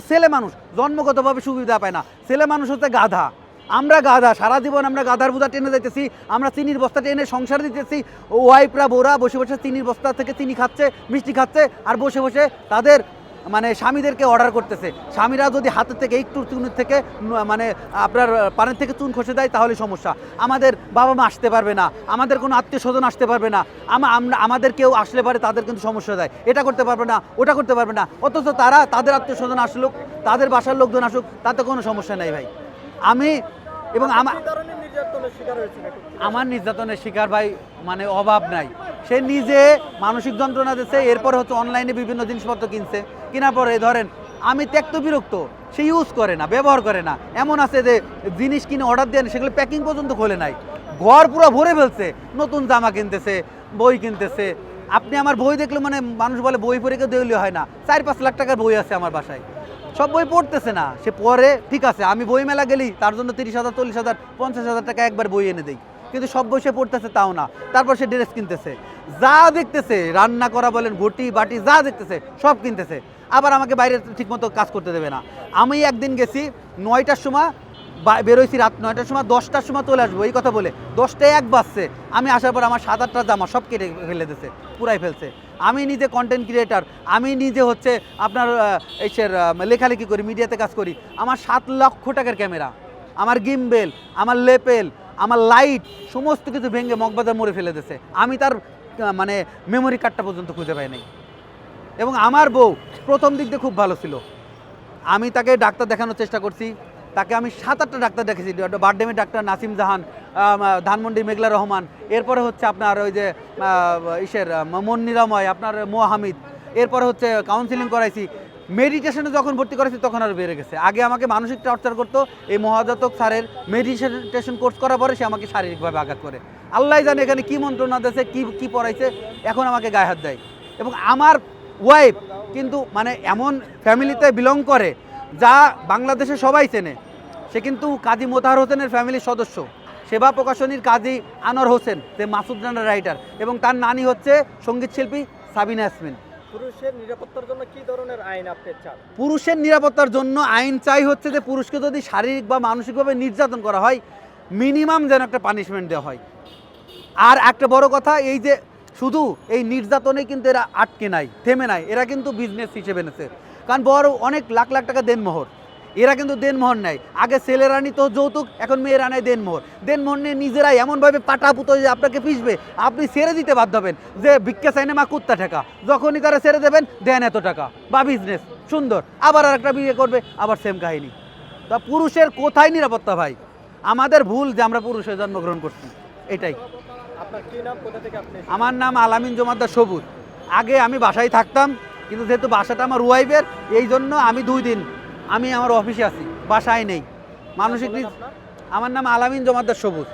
একটা ছেলে মানুষ জন্মগতভাবে সুবিধা পায় না, ছেলে মানুষ হচ্ছে গাধা। আমরা গাধা, সারা জীবন আমরা গাধার বোঝা টেনে যাইতেছি, আমরা চিনির বস্তা টেনে সংসার দিতেছি, ওয়াইফরা বোরা বসে বসে চিনির বস্তা থেকে চিনি খাচ্ছে, মিষ্টি খাচ্ছে, আর বসে বসে তাদের মানে স্বামীদেরকে অর্ডার করতেছে। স্বামীরা যদি হাতের থেকে একটু চুনের থেকে মানে আপনার পানের থেকে চুন খসে দেয় তাহলে সমস্যা। আমাদের বাবা মা আসতে পারবে না, আমাদের কোনো আত্মীয় স্বজন আসতে পারবে না, আমাদের কেউ আসলে পারে তাদের কিন্তু সমস্যা দেয়, এটা করতে পারবে না, ওটা করতে পারবে না। অথচ তারা তাদের আত্মীয় স্বজন আসুক, তাদের বাসার লোকজন আসুক, তাতে কোনো সমস্যা নেই ভাই। আমি এবং আমার নির্যাতনের শিকার ভাই মানে অভাব নাই। সে নিজে মানসিক যন্ত্রণা দিচ্ছে, এরপরে হচ্ছে অনলাইনে বিভিন্ন জিনিসপত্র কিনছে, কেনার পরে ধরেন আমি ত্যক্ত বিরক্ত, সে ইউজ করে না, ব্যবহার করে না। এমন আছে যে জিনিস কিনে অর্ডার দেন, সেগুলো প্যাকিং পর্যন্ত খোলে নাই, ঘর পুরো ভরে ফেলছে, নতুন জামা কিনতেছে, বই কিনতেছে। আপনি আমার বই দেখলে মানে মানুষ বলে বই পড়ে কেউ দেউলে হয় না, 4-5 লাখ টাকার বই আছে আমার বাসায়, সব বই পড়তেছে না। সে পড়ে ঠিক আছে, আমি বই মেলা গেলি তার জন্য 30,000, 40,000, 50,000 টাকা একবার বই এনে দিই, কিন্তু সব বই সে পড়তেছে তাও না। তারপর সে ড্রেস কিনতেছে, যা দেখতেছে, রান্না করা বলেন, ঘটি বাটি যা দেখতেছে সব কিনতেছে। আবার আমাকে বাইরে ঠিকমতো কাজ করতে দেবে না। আমি একদিন গেছি 9টার সময়, বেরোইছি রাত 9টার সময়, 10টার সময় চলে আসবো এই কথা বলে 10টায় 1 বাজছে। আমি আসার পর আমার 7-8টা জামা সব কেটে ফেলে দিয়েছে, পুরাই ফেলছে। আমি নিজে কন্টেন্ট ক্রিয়েটার, আমি নিজে হচ্ছে আপনার এইসের লেখালেখি করি, মিডিয়াতে কাজ করি। আমার 7 লক্ষ টাকার ক্যামেরা, আমার গিম্বেল, আমার লেপেল, আমার লাইট সমস্ত কিছু ভেঙে মগবাজার মোড়ে ফেলে দিয়েছে। আমি তার মানে মেমোরি কার্ডটা পর্যন্ত খুঁজে পাই নাই। এবং আমার বউ প্রথম দিক দিয়ে খুব ভালো ছিল, আমি তাকে ডাক্তার দেখানোর চেষ্টা করছি, তাকে আমি 7-8টা ডাক্তার দেখেছি, বারডেমের ডাক্তার নাসিম জাহান, ধানমন্ডি মেঘলা রহমান, এরপরে হচ্ছে আপনার ওই যে ইসের মন নিরাময় আপনার মোহামিদ, এরপরে হচ্ছে কাউন্সিলিং করাইছি। মেডিটেশনে যখন ভর্তি করেছি তখন আরও বেড়ে গেছে। আগে আমাকে মানসিক টর্চার করতো, এই মহাজাতক স্যারের মেডিটেশন কোর্স করার পরে সে আমাকে শারীরিকভাবে আঘাত করে। আল্লাহ জানে এখানে কী মন্ত্রণা দিয়েছে, কী পড়াইছে, এখন আমাকে গায়ে হাত দেয়। এবং আমার ওয়াইফ কিন্তু মানে এমন ফ্যামিলিতে বিলং করে যা বাংলাদেশে সবাই চেনে। সে কিন্তু কাজী মোতাহার হোসেনের ফ্যামিলির সদস্য, সেবা প্রকাশনীর কাজী আনোয়ার হোসেন, সে মাসুদ রানার রাইটার, এবং তার নানি হচ্ছে সঙ্গীত শিল্পী সাবিনা ইয়াসমিন। পুরুষের নিরাপত্তার জন্য কি ধরনের আইন আপনি চান? পুরুষের নিরাপত্তার জন্য আইন চাই হচ্ছে যে পুরুষকে যদি শারীরিক বা মানসিকভাবে নির্যাতন করা হয়, মিনিমাম যেন একটা পানিশমেন্ট দেওয়া হয়। আর একটা বড় কথা, এই যে শুধু এই নির্যাতনে কিন্তু এরা আটকে নাই, থেমে নাই, এরা কিন্তু বিজনেস হিসেবে এনেছে। কারণ বড় অনেক লাখ লাখ টাকা দেনমোহর, এরা কিন্তু দেনমোহর নেয়। আগে ছেলেরা নিত যৌতুক, এখন মেয়েরা নেয় দেনমোহর। দেনমোহর নিয়ে নিজেরাই এমনভাবে পাটাপুতো যে আপনাকে পিষবে, আপনি ছেড়ে দিতে বাধ্য হবেন, যে ভিক্ষা চাইনে মা কুত্তা টাকা, যখনই তারা ছেড়ে দেবেন দেন এত টাকা, বা বিজনেস সুন্দর, আবার আর একটা বিয়ে করবে, আবার সেম কাহিনী। তা পুরুষের কোথায় নিরাপত্তা ভাই? আমাদের ভুল যে আমরা পুরুষের জন্মগ্রহণ করছি, এটাই। আপনার কি নাম, কোথা থেকে আপনি? আমার নাম আলামিন জমাদ্দার সবুজ। আগে আমি বাসায় থাকতাম, কিন্তু যেহেতু বাসাটা আমার ওয়াইফের, এই জন্য আমি 2 দিন আমি আমার অফিসে আছি, বাসায় নেই। মানসিক, আমার নাম আলামিন জমাদ্দার সবুজ।